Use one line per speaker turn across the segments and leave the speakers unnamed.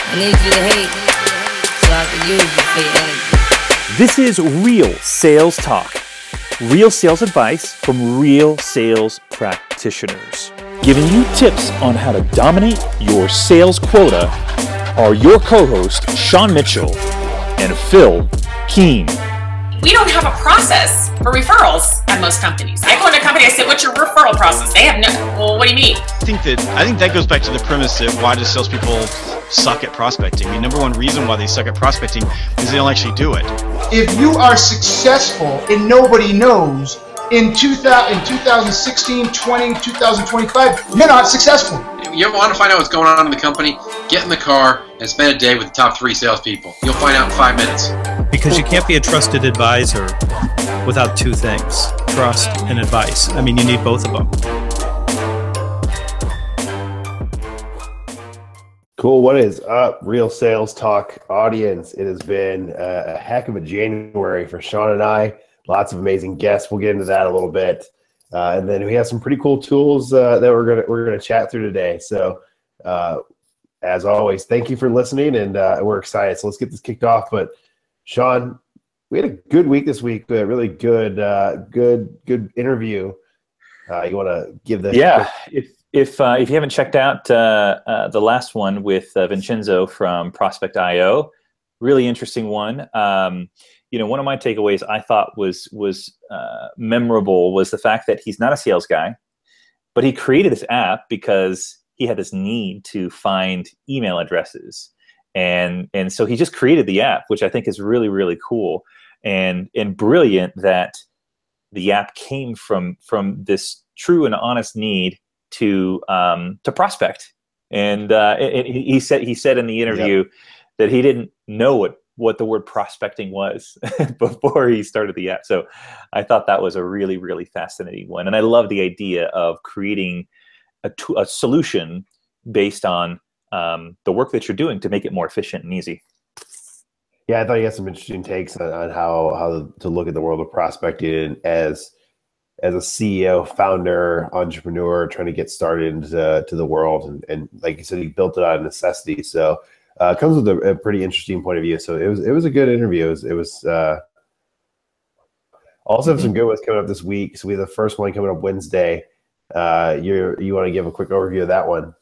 I need you to hate so I can use you for your energy.
This is real sales talk. Real sales advice from real sales practitioners. Giving you tips on how to dominate your sales quota are your co-hosts, Sean Mitchell and Phil Keen.
We don't have a process for referrals at most companies. I go into a company, I say, what's your referral process? They have no, well, what do you mean?
I think that goes back to the premise of why do salespeople suck at prospecting. I mean, number one reason why they suck at prospecting is they don't actually do it.
If you are successful and nobody knows, in 2016, 20, 2025, you're not successful.
You ever want to find out what's going on in the company? Get in the car and spend a day with the top 3 salespeople. You'll find out in 5 minutes.
Because you can't be a trusted advisor without 2 things, trust and advice. I mean, you need both of them.
Cool. What is up, Real Sales Talk audience? It has been a heck of a January for Sean and I. Lots of amazing guests. We'll get into that a little bit. And then we have some pretty cool tools that we're gonna chat through today. So as always, thank you for listening, and we're excited. So let's get this kicked off. But Sean, we had a good week this week, a really good interview. You want to give the
If you haven't checked out the last one with Vincenzo from Prospect.io, really interesting one. One of my takeaways I thought was memorable was the fact that he's not a sales guy, but he created this app because he had this need to find email addresses. And so he just created the app, which I think is really, really cool and brilliant that the app came from this true and honest need to prospect. And he said in the interview that he didn't know what the word prospecting was before he started the app. So I thought that was a really, really fascinating one. And I love the idea of creating a solution based on the work that you're doing to make it more efficient and easy.
Yeah, I thought you had some interesting takes on how to look at the world of prospecting as a CEO, founder, entrepreneur trying to get started into the world. And like you said, he built it out of necessity. So it comes with a pretty interesting point of view. So it was a good interview. It was also have some good ones coming up this week. So we have the first one coming up Wednesday. You want to give a quick overview of that one?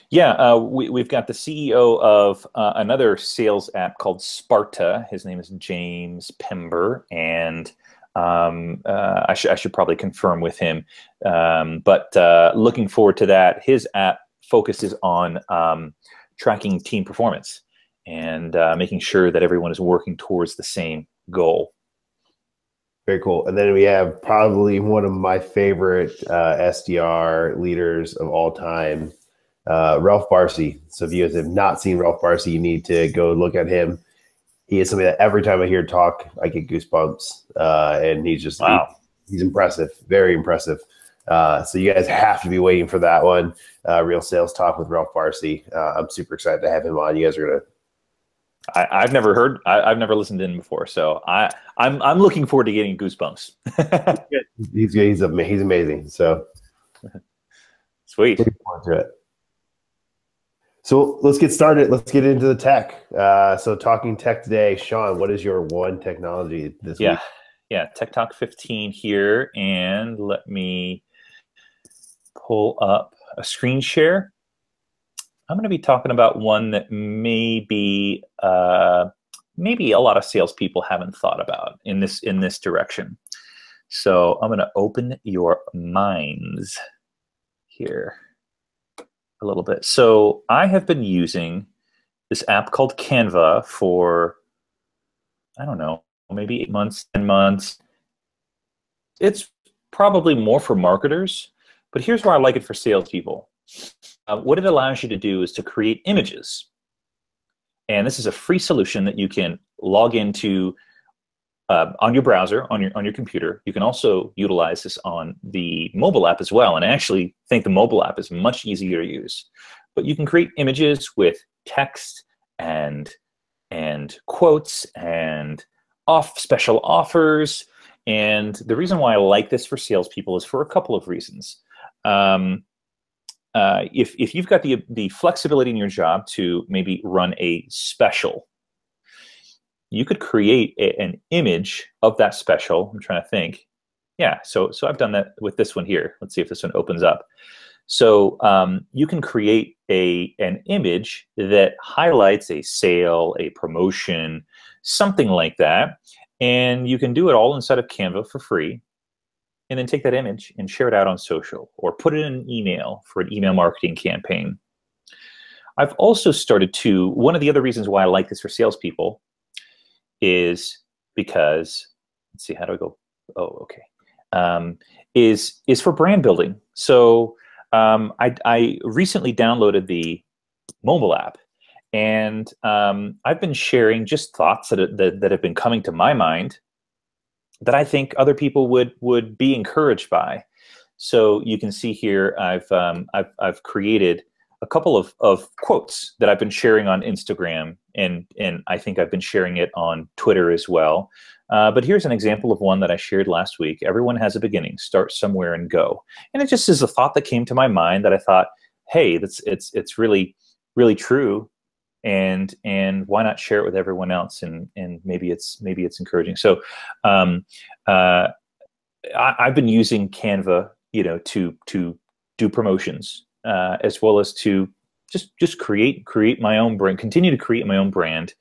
Yeah, we've got the CEO of another sales app called Sparta. His name is James Pember, and I should probably confirm with him. But looking forward to that. His app focuses on tracking team performance and making sure that everyone is working towards the same goal.
Very cool. And then we have probably one of my favorite SDR leaders of all time, Ralph Barcy. So if you guys have not seen Ralph Barcy, you need to go look at him. He is somebody that every time I hear talk, I get goosebumps. And he's just, wow. He's impressive, very impressive. So you guys have to be waiting for that one. Real Sales Talk with Ralph Barcy. I'm super excited to have him on. You guys are going to.
I've never listened to him before. So I'm looking forward to getting goosebumps.
He's amazing. So
sweet.
Looking forward to it. So let's get started. Let's get into the tech. So talking tech today, Sean, what is your one technology this week?
Yeah, TechTalk 15 here, and let me pull up a screen share. I'm going to be talking about one that maybe a lot of salespeople haven't thought about in this direction. So I'm going to open your minds here a little bit. So I have been using this app called Canva for, I don't know, maybe 8 months, 10 months. It's probably more for marketers, but here's why I like it for salespeople. What it allows you to do is to create images. And this is a free solution that you can log into on your browser, on your computer. You can also utilize this on the mobile app as well. And I actually think the mobile app is much easier to use. But you can create images with text and quotes and special offers. And the reason why I like this for salespeople is for a couple of reasons. if you've got the flexibility in your job to maybe run a special, you could create an image of that special. I'm trying to think. Yeah, so I've done that with this one here. Let's see if this one opens up. So you can create an image that highlights a sale, a promotion, something like that, and you can do it all inside of Canva for free, and then take that image and share it out on social or put it in an email for an email marketing campaign. I've also started to, one of the other reasons why I like this for salespeople is because, let's see, how do I go? Oh, okay. Is for brand building. So I recently downloaded the mobile app, and I've been sharing just thoughts that have been coming to my mind that I think other people would be encouraged by. So you can see here, I've created a couple of quotes that I've been sharing on Instagram, and I think I've been sharing it on Twitter as well. But here's an example of one that I shared last week. Everyone has a beginning. Start somewhere and go. And it just is a thought that came to my mind that I thought, hey, it's really, really true. And why not share it with everyone else? And maybe it's encouraging. So I've been using Canva, to do promotions, as well as to just create my own brand, continue to create my own brand,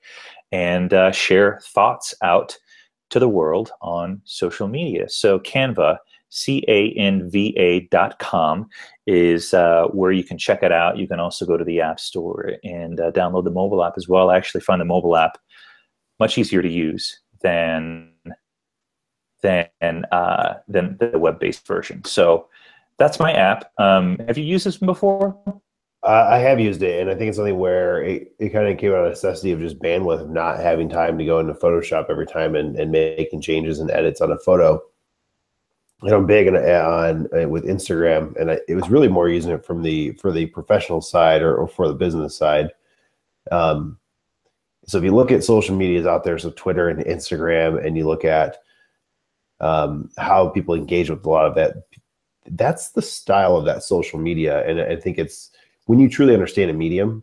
and share thoughts out to the world on social media. So Canva, canva.com, is where you can check it out. You can also go to the App Store and download the mobile app as well. I actually find the mobile app much easier to use than the web-based version. So that's my app. Have you used this one before?
I have used it, and I think it's something where it kind of came out of necessity of just bandwidth, of not having time to go into Photoshop every time and making changes and edits on a photo. And I'm big on with Instagram, and it was really more using it for the professional side or for the business side. So if you look at social medias out there, so Twitter and Instagram, and you look at how people engage with a lot of that, that's the style of that social media. And I think it's when you truly understand a medium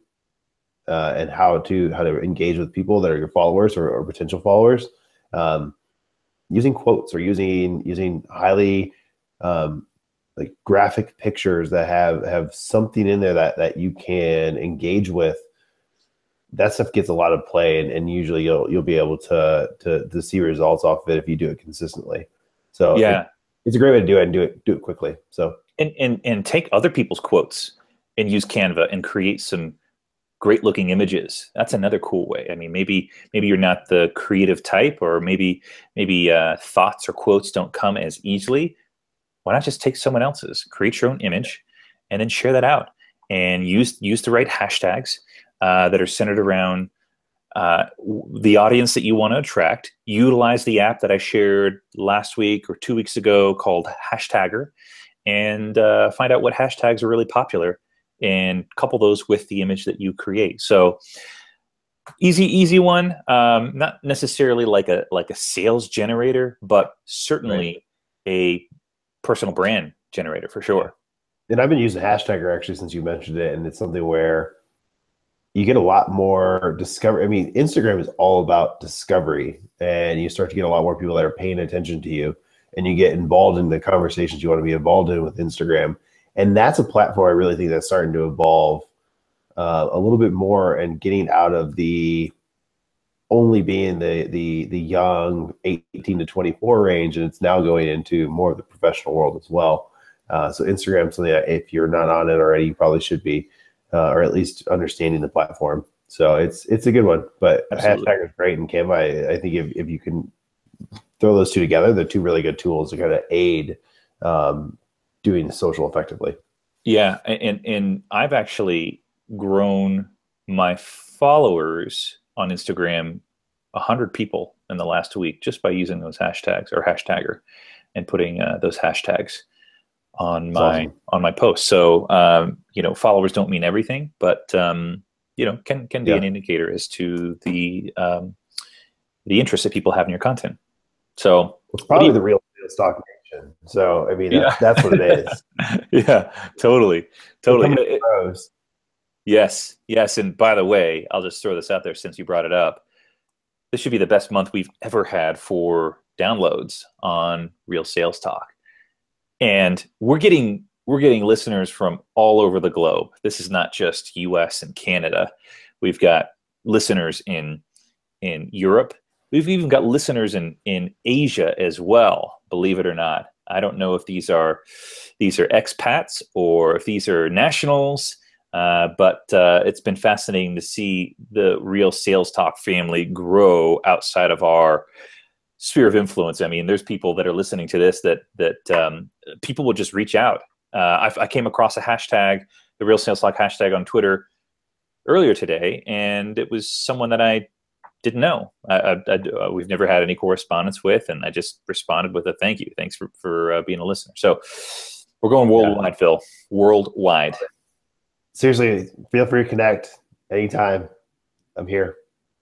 and how to engage with people that are your followers or potential followers, using quotes or using highly like graphic pictures that have something in there that you can engage with, that stuff gets a lot of play, and usually you'll be able to see results off of it if you do it consistently. So yeah, it's a great way to do it, and do it quickly. So
and take other people's quotes and use Canva and create some great looking images. That's another cool way. I mean, maybe you're not the creative type, or maybe thoughts or quotes don't come as easily. Why not just take someone else's, create your own image, and then share that out, and use the right hashtags that are centered around the audience that you want to attract. Utilize the app that I shared last week or 2 weeks ago called Hashtagger, and find out what hashtags are really popular, and couple those with the image that you create. So easy one. Not necessarily like a sales generator, but certainly a personal brand generator for sure.
And I've been using Hashtagger actually since you mentioned it, and it's something where you get a lot more discovery. I mean, Instagram is all about discovery, and you start to get a lot more people that are paying attention to you, and you get involved in the conversations you want to be involved in with Instagram. And that's a platform I really think that's starting to evolve a little bit more, and getting out of the only being the young 18 to 24 range, and it's now going into more of the professional world as well. So Instagram is something that if you're not on it already, you probably should be, or at least understanding the platform. So it's a good one. But Hashtagger is great, and Canva, I think if you can throw those two together, they're two really good tools to kind of aid doing social effectively.
Yeah, and I've actually grown my followers on Instagram 100 people in the last week just by using those hashtags or Hashtagger and putting those hashtags on my posts. So followers don't mean everything, but can be an indicator as to the interest that people have in your content. So
it's probably the real stock automation. So I mean,
Yeah.
that's what it is.
Yeah, totally.
Pros.
Yes. And by the way, I'll just throw this out there since you brought it up. This should be the best month we've ever had for downloads on Real Sales Talk. And we're getting listeners from all over the globe. This is not just US and Canada. We've got listeners in Europe. We've even got listeners in Asia as well, believe it or not. I don't know if these are expats or if these are nationals, but it's been fascinating to see the Real Sales Talk family grow outside of our sphere of influence. I mean, there's people that are listening to this that people will just reach out. I came across a hashtag, the Real Sales Talk hashtag on Twitter earlier today, and it was someone that I didn't know. We've never had any correspondence with, and I just responded with a thank you. Thanks for being a listener. So we're going worldwide, Phil. Worldwide.
Seriously, feel free to connect anytime. I'm here.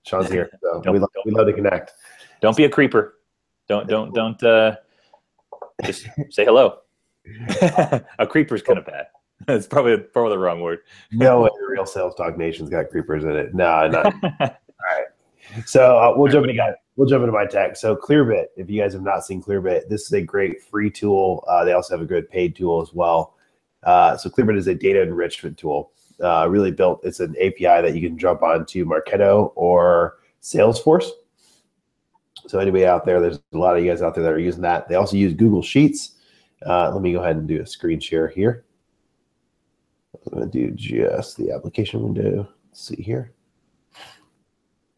Sean's here. So we love to connect.
Don't be a creeper. Don't just say hello. A creeper's kind of bad. It's probably the wrong word.
No way the Real Sales Talk Nation's got creepers in it. No, not. All right. So we'll jump into my tech. So Clearbit, if you guys have not seen Clearbit, this is a great free tool. They also have a good paid tool as well. So Clearbit is a data enrichment tool. Really built. It's an API that you can jump onto Marketo or Salesforce. So anybody out there, there's a lot of you guys out there that are using that. They also use Google Sheets. Let me go ahead and do a screen share here. I'm going to do just the application window. Let's see here.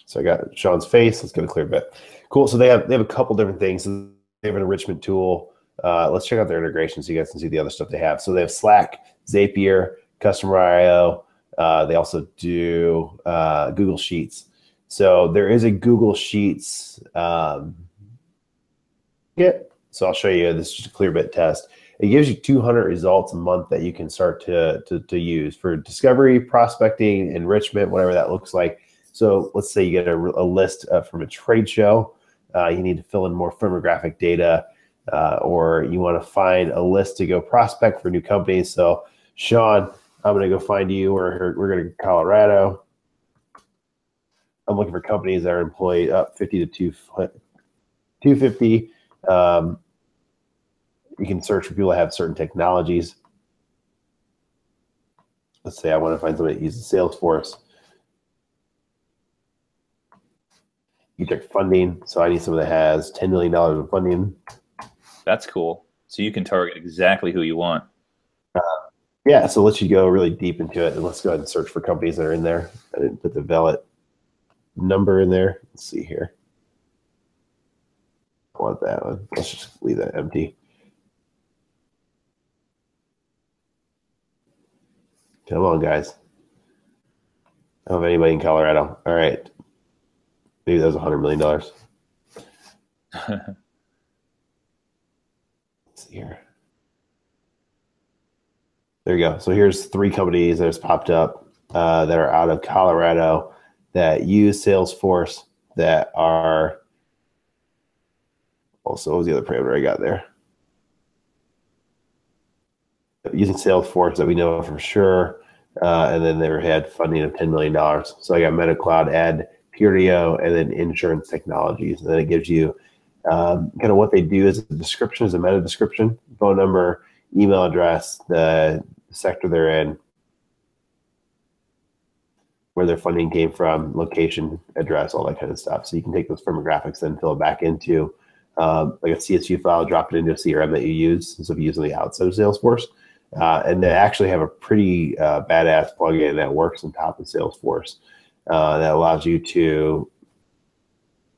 So I got Sean's face. Let's go to Clearbit. Cool. So they have a couple different things. So they have an enrichment tool. Let's check out their integration so you guys can see the other stuff they have. So they have Slack, Zapier, Customer IO. They also do Google Sheets. So there is a Google Sheets kit. So I'll show you. This is just a Clearbit test. It gives you 200 results a month that you can start to use for discovery, prospecting, enrichment, whatever that looks like. So let's say you get a list from a trade show. You need to fill in more firmographic data, or you want to find a list to go prospect for new companies. So Sean, I'm going to go find you. We're going to Colorado. I'm looking for companies that are employed up 50 to 250. You can search for people that have certain technologies. Let's say I want to find somebody that uses Salesforce. You check funding. So I need someone that has $10 million of funding.
That's cool. So you can target exactly who you want.
Yeah, so let's you go really deep into it, and let's go ahead and search for companies that are in there. I didn't put the valid number in there. Let's see here. I want that one. Let's just leave that empty. Come on, guys. I don't have anybody in Colorado. All right. Maybe that was $100 million. Let's see here. There you go. So here's 3 companies that has popped up that are out of Colorado that use Salesforce that are also, what was the other parameter I got there? Using Salesforce that we know for sure. And then they had funding of $10 million. So I got MetaCloud, Ad, Perio, and then Insurance Technologies. And then it gives you kind of what they do as a description, as a meta description, phone number, email address, the sector they're in, where their funding came from, location, address, all that kind of stuff. So you can take those firmographics and fill it back into like a CSV file, drop it into a CRM that you use. So if you use on the outside of Salesforce. And they actually have a pretty badass plugin that works on top of Salesforce that allows you to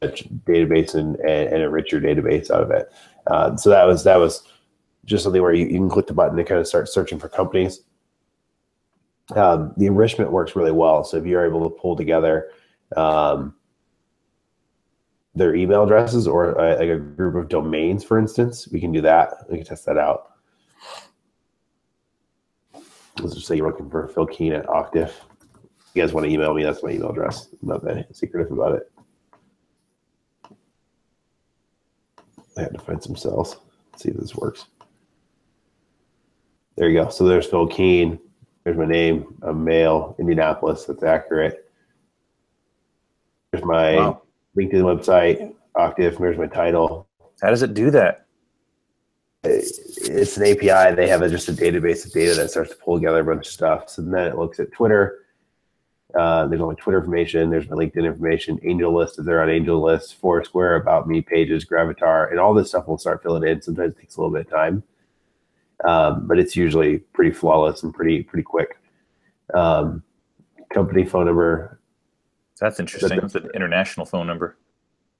database and enrich your database out of it. So that was just something where you can click the button and kind of start searching for companies. The enrichment works really well. So if you're able to pull together their email addresses or like a group of domains, for instance, we can do that. We can test that out. Let's just say you're looking for Phil Keen at Octave. If you guys want to email me, that's my email address. I'm not that secretive about it. I had to find some cells. Let's see if this works. There you go. So there's Phil Keen. There's my name. I'm male, Indianapolis. That's accurate. There's my LinkedIn website, Octave. There's my title.
How does it do that?
It's an API. They have just a database of data that starts to pull together a bunch of stuff. So then it looks at Twitter. There's all my Twitter information. There's my LinkedIn information, Angel List if they're on Angel List, Foursquare, About Me, Pages, Gravatar, and all this stuff will start filling in. Sometimes it takes a little bit of time, but it's usually pretty flawless and pretty quick. Company phone number.
That's interesting. It's an international phone number.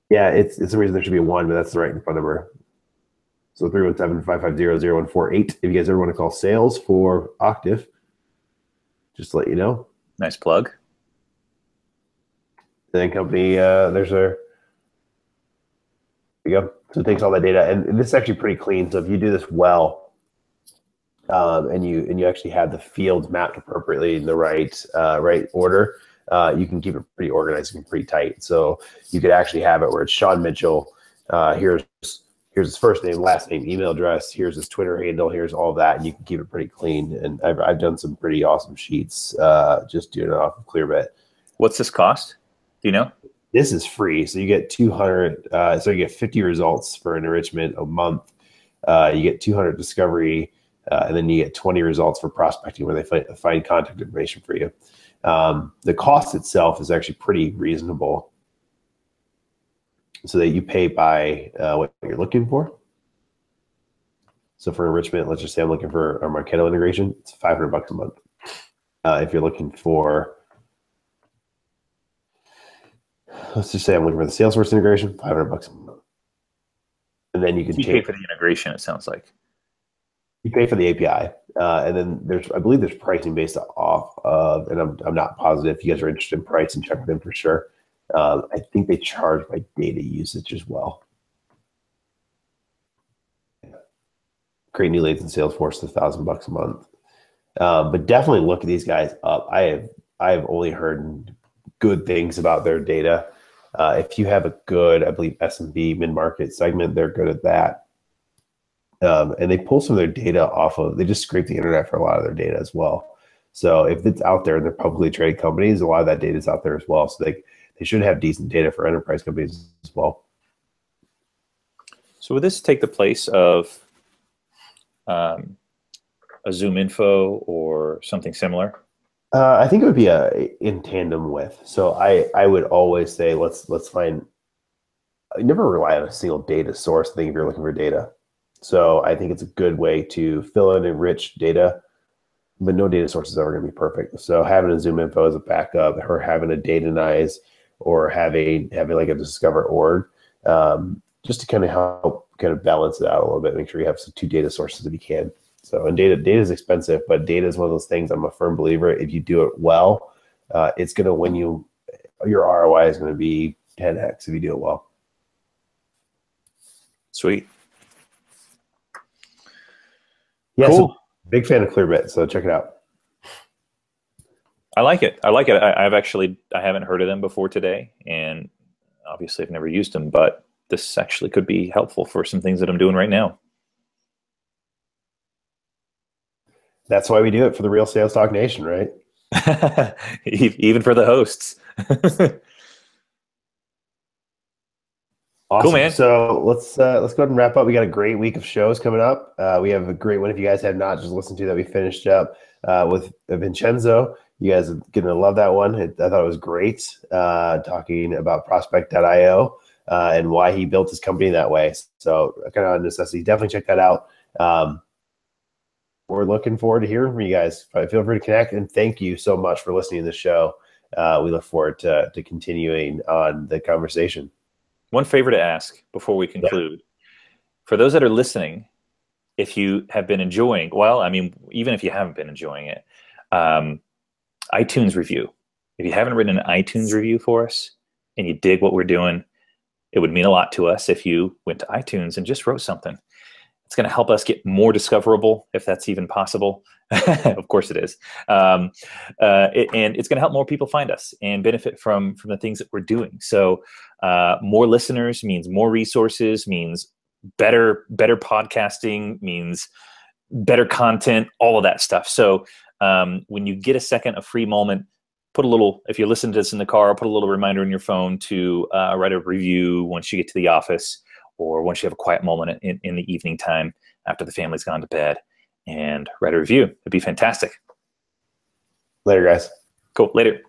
Yeah, it's the reason there should be a 1, but that's the right phone number. So 317-550-0148. If you guys ever want to call sales for Octave, just to let you know.
Nice plug.
Then company, there's there you go. So it takes all that data, and this is actually pretty clean. So if you do this well, and you actually have the fields mapped appropriately in the right order, you can keep it pretty organized and pretty tight. So you could actually have it where it's Sean Mitchell. Here's his first name, last name, email address. Here's his Twitter handle. Here's all that, and you can keep it pretty clean. And I've done some pretty awesome sheets just doing it off of Clearbit.
What's this cost? Do you know?
This is free, so you get 200. So you get 50 results for an enrichment a month. You get 200 discovery, and then you get 20 results for prospecting where they find contact information for you. The cost itself is actually pretty reasonable, so that you pay by what you're looking for. So for enrichment, let's just say I'm looking for a Marketo integration. It's $500 a month. If you're looking for, let's just say I'm looking for the Salesforce integration, $500 a month. And then you can
pay for the integration, it sounds like.
You pay for the API, and then I believe there's pricing based off of, and I'm not positive. If you guys are interested in pricing, check with them for sure. I think they charge by data usage as well. Create new leads in Salesforce is $1,000 a month, but definitely look at these guys up. I have only heard good things about their data. If you have a good, I believe SMB mid-market segment, they're good at that. And they pull some of their data off of. They just scrape the internet for a lot of their data as well. So if it's out there and they're publicly traded companies, a lot of that data is out there as well. So they should have decent data for enterprise companies as well.
So would this take the place of a Zoom Info or something similar?
I think it would be in tandem with. So I would always say let's find. I never rely on a single data source. I think if you're looking for data, so I think it's a good way to fill in enrich data. But no data source is ever going to be perfect. So having a Zoom Info as a backup, or having a Datanize, or having like a Discover org, just to kind of help balance it out a little bit. Make sure you have some 2 data sources if you can. So, and data is expensive, but data is one of those things. I'm a firm believer. If you do it well, it's going to win you. Your ROI is going to be 10x if you do it well.
Sweet.
Yeah,
cool.
So big fan of Clearbit, so check it out.
I like it. I haven't heard of them before today, and obviously I've never used them, but this actually could be helpful for some things that I'm doing right now.
That's why we do it for the Real Sales Talk Nation, right?
Even for the hosts.
Awesome.
Cool, man.
So let's go ahead and wrap up. We got a great week of shows coming up. We have a great one. If you guys have not just listened to that, we finished up with Vincenzo. You guys are going to love that one. I thought it was great, talking about Prospect.io and why he built his company that way. So kind of a necessity. Definitely check that out. We're looking forward to hearing from you guys. Feel free to connect, and thank you so much for listening to the show. We look forward to continuing on the conversation.
One favor to ask before we conclude. Yeah. For those that are listening, if you have been enjoying, well, I mean, even if you haven't been enjoying it, iTunes review. If you haven't written an iTunes review for us and you dig what we're doing, it would mean a lot to us if you went to iTunes and just wrote something. It's going to help us get more discoverable, if that's even possible. Of course it is. And it's going to help more people find us and benefit from the things that we're doing. So more listeners means more resources, means better podcasting means better content, all of that stuff. So when you get a second, a free moment, put a little, if you listen to this in the car, put a little reminder in your phone to write a review once you get to the office, or once you have a quiet moment in the evening time after the family's gone to bed, and write a review. It'd be fantastic.
Later, guys.
Cool. Later.